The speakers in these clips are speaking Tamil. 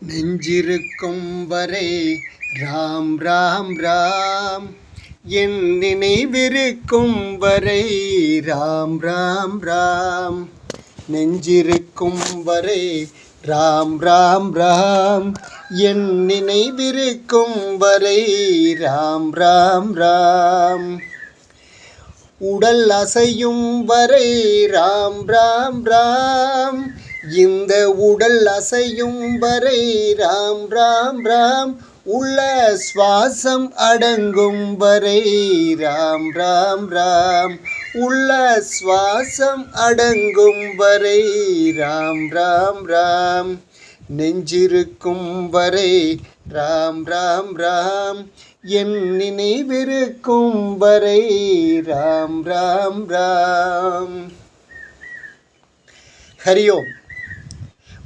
நெஞ்சிருக்கும் வரை ராம் ராம் ராம், என் நினைவிருக்கும் வரை ராம் ராம் ராம். நெஞ்சிருக்கும் வரை ராம் ராம் ராம், என் நினைவிருக்கும் வரை ராம் ராம் ராம். உடல் அசையும் வரை ராம் ராம் ராம், இந்த உடல் அசையும் வரை ராம் ராம் ராம். உள்ள சுவாசம் அடங்கும் வரை ராம் ராம் ராம், உள்ள சுவாசம் அடங்கும் வரை ராம் ராம் ராம். நெஞ்சிருக்கும் வரை ராம் ராம் ராம், என் நினைவிருக்கும் வரை ராம் ராம் ராம். ஹரியோம்.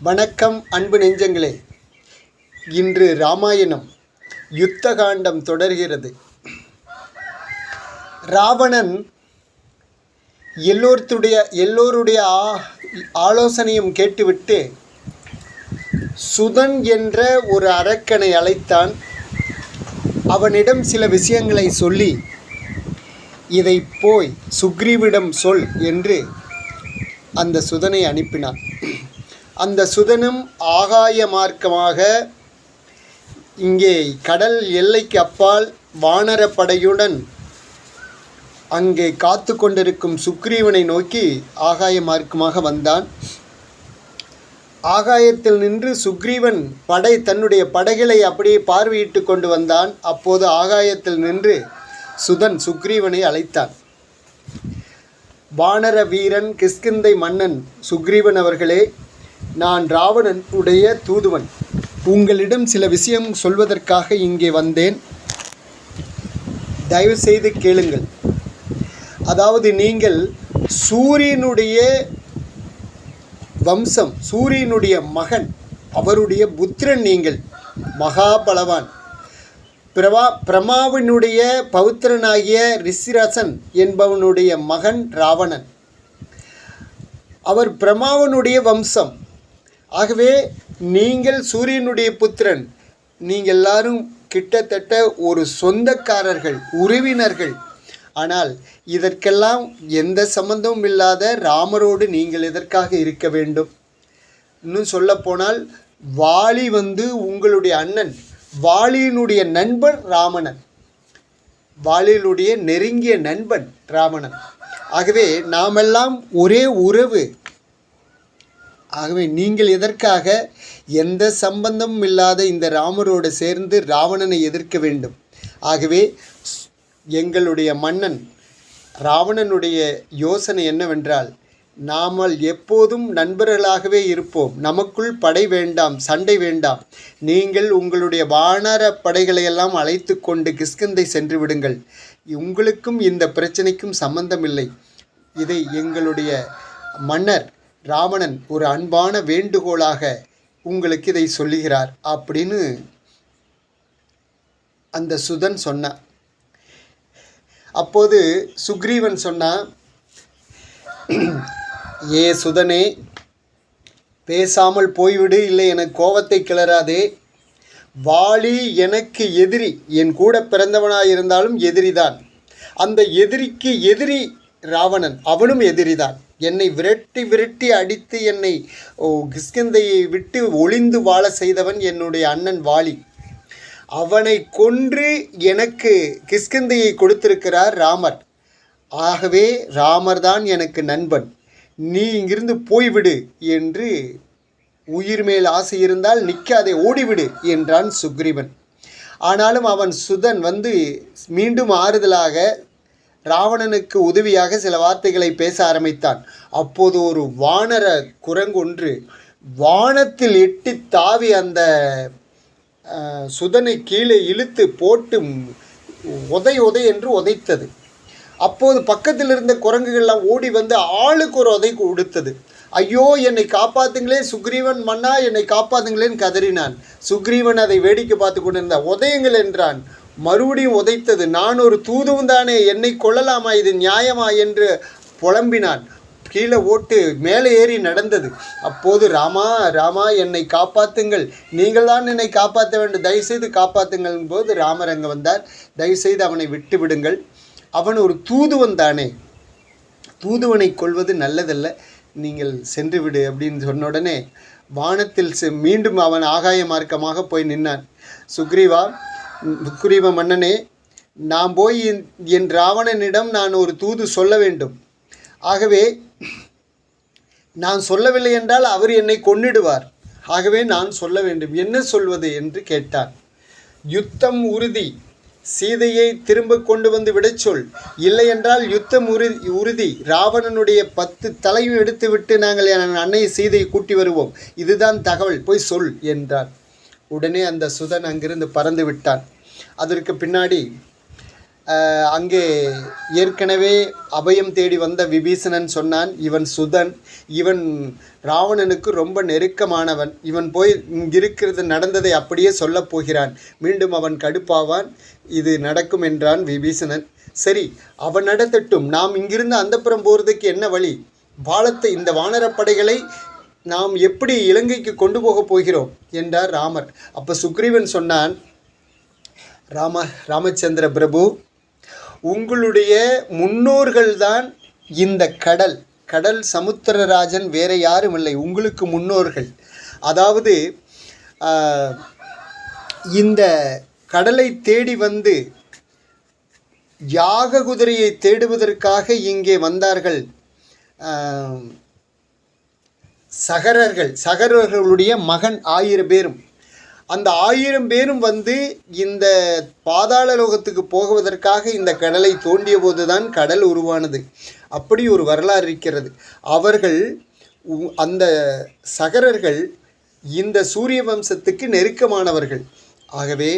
வணக்கம் அன்பு நெஞ்சங்களே. இன்று ராமாயணம் யுத்தகாண்டம் தொடர்கிறது. ராவணன் எல்லோருடைய ஆலோசனையும் கேட்டுவிட்டு சுதன் என்ற ஒரு அரக்கனை அழைத்தான். அவனிடம் சில விஷயங்களை சொல்லி, இதை போய் சுக்ரீவிடம் சொல் என்று அந்த சுதனை அனுப்பினான். அந்த சுதனும் ஆகாய மார்க்கமாக இங்கே கடல் எல்லைக்கு அப்பால் வானர படையுடன் அங்கே காத்து கொண்டிருக்கும் சுக்ரீவனை நோக்கி ஆகாய மார்க்கமாக வந்தான். ஆகாயத்தில் நின்று சுக்ரீவன் தன்னுடைய படைகளை அப்படியே பார்வையிட்டு கொண்டு வந்தான். அப்போது ஆகாயத்தில் நின்று சுதன் சுக்ரீவனை அழைத்தான். வானர வீரன் கிஷ்கிந்தை மன்னன் சுக்ரீவன் அவர்களே, நான் ராவணனுடைய தூதுவன். உங்களிடம் சில விஷயம் சொல்வதற்காக இங்கே வந்தேன். தயவுசெய்து கேளுங்கள். அதாவது நீங்கள் சூரியனுடைய வம்சம், சூரியனுடைய மகன், அவருடைய புத்திரன். நீங்கள் மகாபலவான். பிரமாவினுடைய பௌத்திரனாகிய ரிஷிரசன் என்பவனுடைய மகன் ராவணன். அவர் பிரமாவனுடைய வம்சம். ஆகவே நீங்கள் சூரியனுடைய புத்திரன். நீங்கள் எல்லாரும் கிட்டத்தட்ட ஒரு சொந்தக்காரர்கள், உறவினர்கள். ஆனால் இதற்கெல்லாம் எந்த சம்பந்தமும் இல்லாத ராமரோடு நீங்கள் எதற்காக இருக்க வேண்டும்? இன்னும் சொல்லப்போனால் வாலி உங்களுடைய அண்ணன், வாலியினுடைய நண்பன் ராவணன், வாலியினுடைய நெருங்கிய நண்பன் ராவணன். ஆகவே நாமெல்லாம் ஒரே உறவு. ஆகவே நீங்கள் எதற்காக எந்த சம்பந்தமும் இல்லாத இந்த ராமரோடு சேர்ந்து ராவணனை எதிர்க்க வேண்டும்? ஆகவே எங்களுடைய மன்னன் ராவணனுடைய யோசனை என்னவென்றால், நாமல் எப்போதும் நண்பர்களாகவே இருப்போம். நமக்குள் படை வேண்டாம், சண்டை வேண்டாம். நீங்கள் உங்களுடைய வானர படைகளையெல்லாம் அழைத்து கொண்டு கிஷ்கிந்தை சென்று விடுங்கள். உங்களுக்கும் இந்த பிரச்சனைக்கும் சம்பந்தம் இல்லை. இதை எங்களுடைய மன்னர் ராவணன் ஒரு அன்பான வேண்டுகோளாக உங்களுக்கு இதை சொல்லுகிறார் அப்படின்னு அந்த சுதன் சொன்னான். அப்போது சுக்ரீவன் சொன்னான், ஏ சுதனே, பேசாமல் போய்விடு, இல்லை எனக்கு கோபத்தை கிளறாதே. வாலி எனக்கு எதிரி, என் கூட பிறந்தவனாயிருந்தாலும் எதிரிதான். அந்த எதிரிக்கு எதிரி ராவணன், அவனும் எதிரிதான். என்னை விரட்டி அடித்து என்னை கிஷ்கிந்தையை விட்டு ஒளிந்து வாழ செய்தவன் என்னுடைய அண்ணன் வாலி. அவனை கொன்று எனக்கு கிஷ்கிந்தையை கொடுத்திருக்கிறார் ராமர். ஆகவே ராமர் தான் எனக்கு நண்பன். நீ இங்கிருந்து போய்விடு என்று, உயிர் மேல் ஆசை இருந்தால் நிற்காதே, ஓடிவிடு என்றான் சுக்ரீவன். ஆனாலும் அவன் சுதன் மீண்டும் ஆறுதலாக ராவணனுக்கு உதவியாக சில வார்த்தைகளை பேச ஆரம்பித்தான். அப்போது ஒரு வானர குரங்கொன்று வானத்தில் எட்டி தாவி அந்த சுதனை கீழே இழுத்து போட்டு உதை என்று உதைத்தது. அப்போது பக்கத்தில் இருந்த குரங்குகள்லாம் ஓடி ஆளுக்கு ஒரு உதை கொடுத்தது. ஐயோ, என்னை காப்பாற்றுங்களே சுக்ரீவன் மன்னா, என்னை காப்பாற்றுங்களேன்னு கதறினான். சுக்ரீவன் அதை வேடிக்கை பார்த்து கொண்டிருந்தான். உதயங்கள் என்றான். மறுபடியும் உதைத்தது. நான் ஒரு தூதுவும் தானே, என்னை கொள்ளலாமா, இது நியாயமா என்று புலம்பினான். கீழே ஓட்டு மேலே ஏறி நடந்தது. அப்போது ராமா ராமா என்னை காப்பாற்றுங்கள், நீங்கள் தான் என்னை காப்பாற்ற வேண்டும், தயவுசெய்து காப்பாற்றுங்கள் போது ராமர் அங்கே வந்தார். தயவுசெய்து அவனை விட்டு விடுங்கள், அவன் ஒரு தூதுவன் தானே, தூதுவனை கொள்வது நல்லதல்ல, நீங்கள் சென்று விடு அப்படின்னு சொன்ன உடனே வானத்தில் மீண்டும் அவன் ஆகாய மார்க்கமாக போய் நின்னான். சுக்ரீவ மன்னனே, நான் போய் என் ராவணனிடம் நான் ஒரு தூது சொல்ல வேண்டும். ஆகவே நான் சொல்லவில்லை என்றால் அவர் என்னை கொன்னிடுவார். ஆகவே நான் சொல்ல வேண்டும், என்ன சொல்வது என்று கேட்டான். யுத்தம் உறுதி, சீதையை திரும்ப கொண்டு வந்து விடச் சொல், இல்லை என்றால் யுத்தம் உறுதி, ராவணனுடைய 10 தலையும் எடுத்துவிட்டு நாங்கள் என் அன்னை சீதையை கூட்டி வருவோம், இதுதான் தகவல், போய் சொல் என்றார். உடனே அந்த சுதன் அங்கிருந்து பறந்து விட்டான். அதற்கு பின்னாடி அங்கே ஏற்கனவே அபயம் தேடி வந்த விபீஷணன் சொன்னான், இவன் சுதன், இவன் ராவணனுக்கு ரொம்ப நெருக்கமானவன், இவன் போய் இங்கிருக்கிறது நடந்ததை அப்படியே சொல்லப் போகிறான், மீண்டும் அவன் கடுப்பாவான், இது நடக்கும் என்றான் விபீஷணன். சரி, அவன் நடத்தட்டும், நாம் இங்கிருந்து அந்தப்புறம் போகிறதுக்கு என்ன வழி, இந்த வானரப்படைகளை நாம் எப்படி இலங்கைக்கு கொண்டு போகப் போகிறோம் என்றார் ராமர். அப்போ சுக்ரீவன் சொன்னான், ராமச்சந்திர பிரபு, உங்களுடைய முன்னோர்கள்தான் இந்த கடல் சமுத்திரராஜன், வேற யாரும் இல்லை, உங்களுக்கு முன்னோர்கள். அதாவது இந்த கடலை தேடி வந்து யாக குதிரையை தேடுவதற்காக இங்கே வந்தார்கள் சகரர்களுடைய மகன் 1000 பேரும். அந்த 1000 பேரும் வந்து இந்த பாதாள லோகத்துக்கு போகுவதற்காக இந்த கடலை தோண்டிய போதுதான் கடல் உருவானது. அப்படி ஒரு வரலாறு இருக்கிறது. அவர்கள் அந்த சகரர்கள் இந்த சூரிய வம்சத்துக்கு நெருக்கமானவர்கள். ஆகவே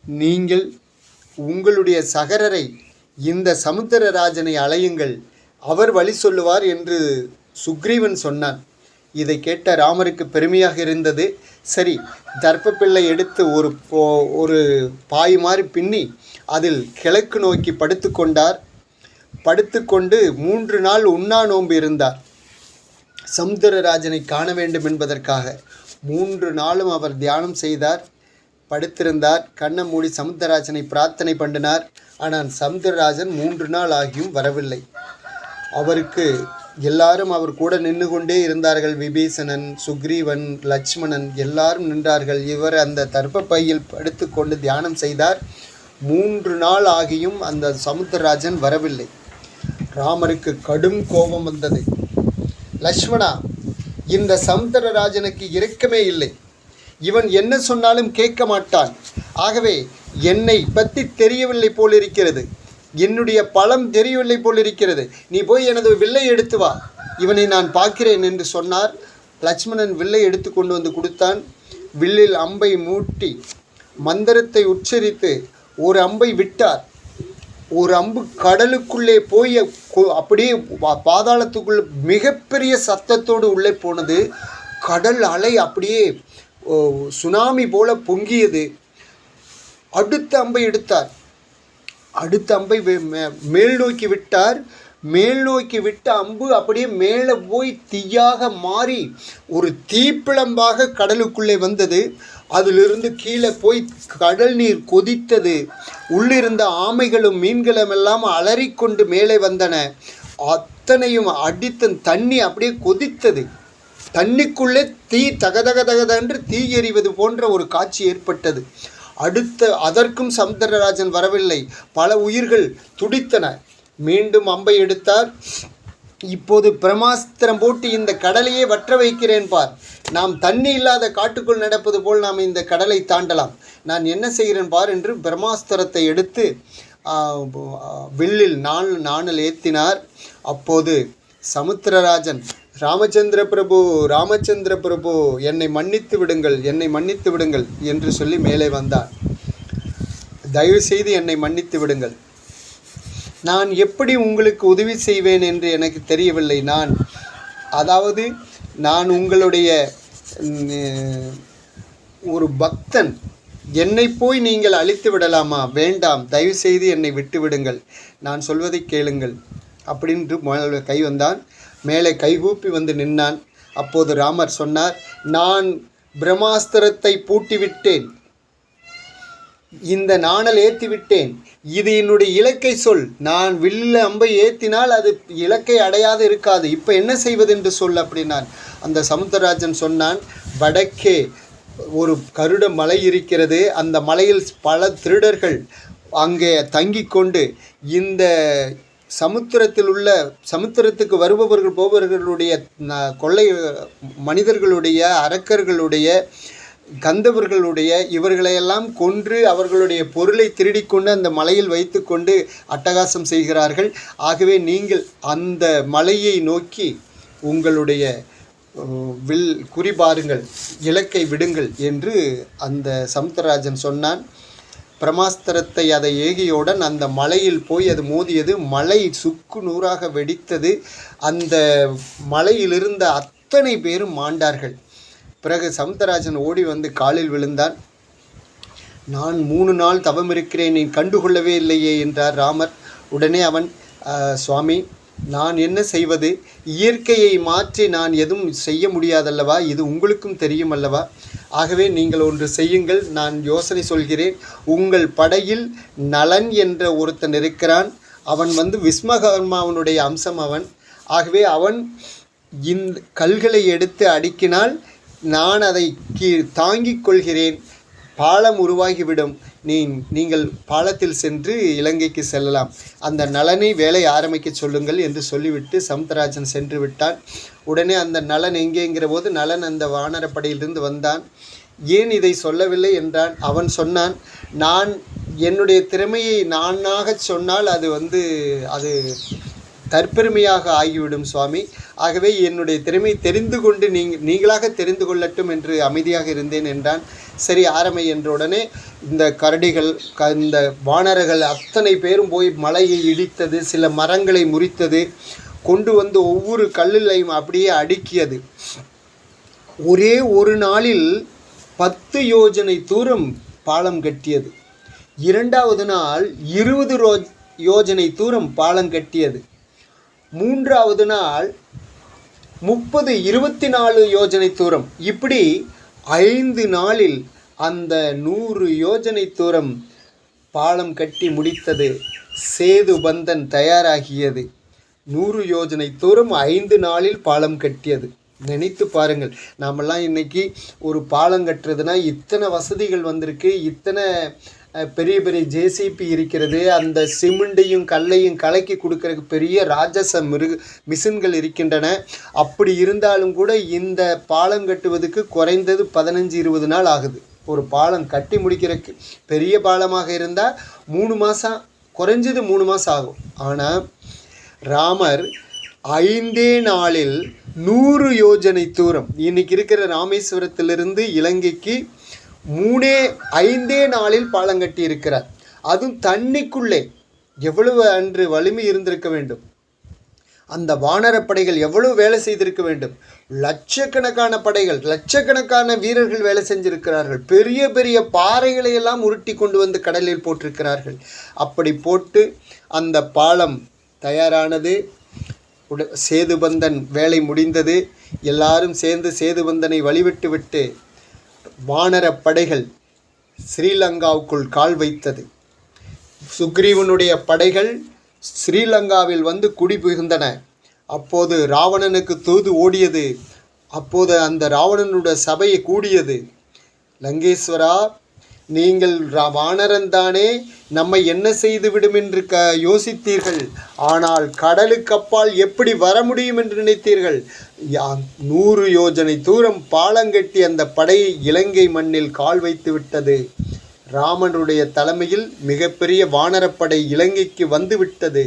நீங்கள் உங்களுடைய சகரரை, இந்த சமுத்திரராஜனை அழையுங்கள், அவர் வழி சொல்லுவார் என்று சுக்ரீவன் சொன்னான். இதை கேட்ட ராமருக்கு பெருமையாக இருந்தது. சரி, தர்ப்பப்பிள்ளை எடுத்து ஒரு பாய் மாதிரி பின்னி அதில் கிழக்கு நோக்கி படுத்துக்கொண்டார். படுத்துக்கொண்டு 3 நாள் உண்ணா நோன்பு இருந்தார், சமுத்திரராஜனை காண வேண்டும் என்பதற்காக. 3 நாளும் அவர் தியானம் செய்தார், படுத்திருந்தார், கண்ணை மூடி சமுத்திரராஜனை பிரார்த்தனை பண்ணினார். ஆனால் சமுத்திரராஜன் 3 நாள் ஆகியும் வரவில்லை. அவருக்கு எல்லாரும் அவர் கூட நின்று கொண்டே இருந்தார்கள். விபீஷணன், சுக்ரீவன், லட்சுமணன் எல்லாரும் நின்றார்கள். இவர் அந்த தர்ப்ப பையில் படுத்து கொண்டு தியானம் செய்தார். 3 நாள் ஆகியும் அந்த சமுத்திரராஜன் வரவில்லை. ராமருக்கு கடும் கோபம் வந்தது. லட்சுமணா, இந்த சமுத்திரராஜனுக்கு இரக்கமே இல்லை, இவன் என்ன சொன்னாலும் கேட்க மாட்டான். ஆகவே என்னை பற்றி தெரியவில்லை போலிருக்கிறது, என்னுடைய பலம் தெரியவில்லை போலிருக்கிறது, நீ போய் எனது வில்லை எடுத்து வா, இவனை நான் பார்க்கிறேன் என்று சொன்னார். லட்சுமணன் வில்லை எடுத்து கொண்டு வந்து கொடுத்தான். வில்லில் அம்பை மூட்டி மந்திரத்தை உச்சரித்து ஒரு அம்பை விட்டார். ஒரு அம்பு கடலுக்குள்ளே போய் அப்படியே பாதாளத்துக்குள்ளே மிகப்பெரிய சத்தத்தோடு உள்ளே போனது. கடல் அலை அப்படியே சுனாமி போல பொங்கியது. அடுத்த அம்பை எடுத்தார். அடுத்த அம்பை மேல் நோக்கி விட்டார். மேல் நோக்கி விட்ட அம்பு அப்படியே மேலே போய் தீயாக மாறி ஒரு தீப்பிழம்பாக கடலுக்குள்ளே வந்தது. அதிலிருந்து கீழே போய் கடல் நீர் கொதித்தது. உள்ளிருந்த ஆமைகளும் மீன்களும் எல்லாம் அலறிக்கொண்டு மேலே வந்தன. அத்தனையும் அடித்த தண்ணி அப்படியே கொதித்தது. தண்ணிக்குள்ளே தீ தகதகதகதென்று தீ எறிவது போன்ற ஒரு காட்சி ஏற்பட்டது. அதற்கும் சமுத்திரராஜன் வரவில்லை. பல உயிர்கள் துடித்தன. மீண்டும் அம்பை எடுத்தார். இப்போது பிரம்மாஸ்திரம் போட்டு இந்த கடலையே வற்ற வைக்கிறேன் பார், நாம் தண்ணி இல்லாத காட்டுக்குள் நடப்பது போல் நாம் இந்த கடலை தாண்டலாம், நான் என்ன செய்கிறேன் பார் என்று பிரம்மாஸ்திரத்தை எடுத்து வில்லில் நாணல் ஏற்றினார். அப்போது சமுத்திரராஜன், ராமச்சந்திர பிரபு என்னை மன்னித்து விடுங்கள் என்று சொல்லி மேலே வந்தார். தயவு செய்து என்னை மன்னித்து விடுங்கள், நான் எப்படி உங்களுக்கு உதவி செய்வேன் என்று எனக்கு தெரியவில்லை. நான் உங்களுடைய ஒரு பக்தன், என்னை போய் நீங்கள் அழித்து விடலாமா? வேண்டாம், தயவு செய்து என்னை விட்டு விடுங்கள், நான் சொல்வதை கேளுங்கள் அப்படின்று கை வந்தான். மேலே கைகூப்பி வந்து நின்னான். அப்போது ராமர் சொன்னார், நான் பிரம்மாஸ்திரத்தை பூட்டிவிட்டேன், இந்த நாணல் ஏற்றி விட்டேன், இது என்னுடைய இலக்கை சொல். நான் வில்ல அம்பை ஏற்றினால் அது இலக்கை அடையாது இருக்காது, இப்போ என்ன செய்வது என்று சொல் அப்படின்னான். அந்த சமுத்திரராஜன் சொன்னான், வடக்கே ஒரு கருட மலை இருக்கிறது, அந்த மலையில் பல திருடர்கள் அங்கே தங்கி கொண்டு இந்த சமுத்திரத்துக்கு வருபவர்கள் போபவர்களுடைய கொள்ளை மனிதர்களுடைய அரக்கர்களுடைய கந்தவர்களுடைய இவர்களையெல்லாம் கொன்று அவர்களுடைய பொருளை திருடிக்கொண்டு அந்த மலையில் வைத்து கொண்டு அட்டகாசம் செய்கிறார்கள். ஆகவே நீங்கள் அந்த மலையை நோக்கி உங்களுடைய குறிபாருங்கள், இலக்கை விடுங்கள் என்று அந்த சமுத்திரராஜன் சொன்னான். பிரம்மாஸ்திரத்தை அதை ஏகியவுடன் அந்த மலையில் போய் அது மோதியது. மலை சுக்கு நூறாக வெடித்தது. அந்த மலையிலிருந்த அத்தனை பேரும் மாண்டார்கள். பிறகு சமுத்திரராஜன் ஓடி வந்து காலில் விழுந்தான். நான் 3 நாள் தவம் இருக்கிறேன், நீ கண்டுகொள்ளவே இல்லையே என்றார் ராமர். உடனே அவன், சுவாமி, நான் என்ன செய்வது? இயற்கையை மாற்றி நான் எதுவும் செய்ய முடியாதல்லவா? இது உங்களுக்கும் தெரியும் அல்லவா? ஆகவே நீங்கள் ஒன்று செய்யுங்கள், நான் யோசனை சொல்கிறேன். உங்கள் படையில் நலன் என்ற ஒருத்தன் இருக்கிறான். அவன் வந்து விஸ்வகர்மாவனுடைய அம்சம் அவன். ஆகவே அவன் இந்த கல்களை எடுத்து அடுக்கினால் நான் அதை தாங்கிக் கொள்கிறேன், பாலம் உருவாகிவிடும், நீங்கள் பாலத்தில் சென்று இலங்கைக்கு செல்லலாம், அந்த நலனை வேலை ஆரம்பிக்க சொல்லுங்கள் என்று சொல்லிவிட்டு சமுத்திரராஜன் சென்று விட்டான். உடனே அந்த நலன் எங்கேங்கிற போது நலன் அந்த வானரப்படையிலிருந்து வந்தான். ஏன் இதை சொல்லவில்லை என்றான். அவன் சொன்னான், நான் என்னுடைய திறமையை நானாக சொன்னால் அது தற்பெருமையாக ஆகிவிடும் சுவாமி. ஆகவே என்னுடைய திறமை தெரிந்து கொண்டு நீங்களாக தெரிந்து கொள்ளட்டும் என்று அமைதியாக இருந்தேன் என்றான். சரி, ஆரம்பி என்ற உடனே இந்த கரடிகள் இந்த வானரர்கள் அத்தனை பேரும் போய் மலையை இடித்தது, சில மரங்களை முறித்தது, கொண்டு வந்து ஒவ்வொரு கல்லையும் அப்படியே அடுக்கியது. ஒரே ஒரு நாளில் 10 யோஜனை தூரம் பாலம் கட்டியது. 2வது நாள் 20 யோஜனை தூரம் பாலம் கட்டியது. 3வது நாள் 24 யோஜனை தூரம். இப்படி 5 நாளில் அந்த 100 யோஜனை தூரம் பாலம் கட்டி முடித்தது. சேது பந்தன் தயாராகியது. 100 யோஜனை தூரம் 5 நாளில் பாலம் கட்டியது. நினைத்து பாருங்கள், நாமெல்லாம் இன்றைக்கி ஒரு பாலம் கட்டுறதுனா இத்தனை வசதிகள் வந்திருக்கு, இத்தனை பெரிய பெரிய ஜேசிபி இருக்கிறது, அந்த சிமெண்டையும் கல்லையும் கலக்கி கொடுக்கறதுக்கு பெரிய ராட்சச மிஷின்கள் இருக்கின்றன. அப்படி இருந்தாலும் கூட இந்த பாலம் கட்டுவதுக்கு குறைந்தது 15-20 நாள் ஆகுது. ஒரு பாலம் கட்டி முடிக்கிறதுக்கு பெரிய பாலமாக இருந்தால் 3 மாதம், குறைஞ்சது 3 மாதம் ஆகும். ஆனால் ராமர் 5 நாளில் 100 யோஜனை தூரம், இன்றைக்கி இருக்கிற ராமேஸ்வரத்திலிருந்து இலங்கைக்கு 5 நாளில் பாலம் கட்டி இருக்கிறார். அதுவும் தண்ணிக்குள்ளே. எவ்வளவு அன்று வலிமை இருந்திருக்க வேண்டும், அந்த வானரப்படைகள் எவ்வளவு வேலை செய்திருக்க வேண்டும். லட்சக்கணக்கான படைகள், லட்சக்கணக்கான வீரர்கள் வேலை செஞ்சிருக்கிறார்கள். பெரிய பெரிய பாறைகளை எல்லாம் உருட்டி கொண்டு வந்து கடலில் போட்டிருக்கிறார்கள். அப்படி போட்டு அந்த பாலம் தயாரானது. சேதுபந்தன் வேலை முடிந்தது. எல்லாரும் சேர்ந்து சேதுபந்தனை வழிவிட்டு விட்டு வானரப்படைகள் ஸ்ரீலங்காவுக்குள் கால் வைத்தது. சுக்ரீவனுடைய படைகள் ஸ்ரீலங்காவில் வந்து குடிபுகுந்தன. அப்போது ராவணனுக்கு தூது ஓடியது. அப்போது அந்த ராவணனுடைய சபையை கூடியது. லங்கேஸ்வரா, நீங்கள் வானரன்தானே, நம்மை என்ன செய்து விடும் என்று யோசித்தீர்கள். ஆனால் கடலுக்கு அப்பால் எப்படி வர முடியும் என்று நினைத்தீர்கள். 100 யோஜனை தூரம் பாலங்கட்டி அந்த படை இலங்கை மண்ணில் கால் வைத்து விட்டது. ராமனுடைய தலைமையில் மிகப்பெரிய வானரப்படை இலங்கைக்கு வந்து விட்டது.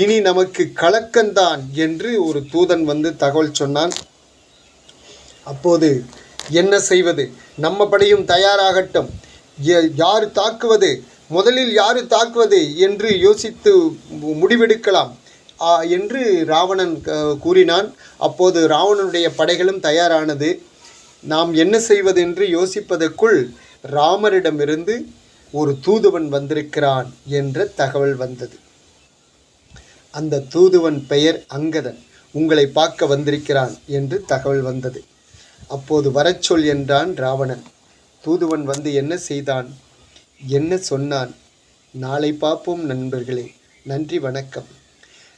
இனி நமக்கு கலக்கம்தான் என்று ஒரு தூதன் வந்து தகவல் சொன்னான். அப்போது என்ன செய்வது? நம்ம படையும் தயாராகட்டும், யார் தாக்குவது, முதலில் யார் தாக்குவது என்று யோசித்து முடிவெடுக்கலாம் என்று ராவணன் கூறினான். அப்போது ராவணனுடைய படைகளும் தயாரானது. நாம் என்ன செய்வது என்று யோசிப்பதற்குள் ராமரிடமிருந்து ஒரு தூதுவன் வந்திருக்கிறான் என்ற தகவல் வந்தது. அந்த தூதுவன் பெயர் அங்கதன். உங்களை பார்க்க வந்திருக்கிறான் என்று தகவல் வந்தது. அப்போது வரச் சொல் என்றான் ராவணன். தூதுவன் வந்து என்ன செய்தான், என்ன சொன்னான்? நாளை பார்ப்போம் நண்பர்களே. நன்றி, வணக்கம்.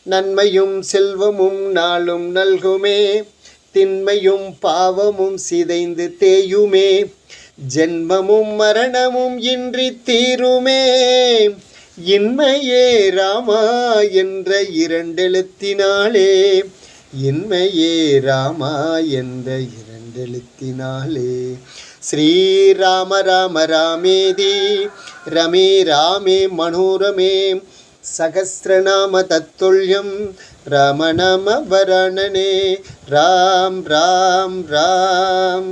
நன்மையும் செல்வமும் நாளும் நல்குமே, திண்மையும் பாவமும் சிதைந்து தேயுமே, ஜென்மமும் மரணமும் இன்றி தீருமே, இன்மையே ராமா என்ற இரண்டெழுத்தினாலே, இன்மையே ராமா என்ற இரண்டெழுத்தினாலே. ஸ்ரீராம ராம ராமேதி ரமே ராமே மனோரமே, சகஸ்ரநாம தத்துல்யம் ராம நாம வராணனே. ராம் ராம் ராம்.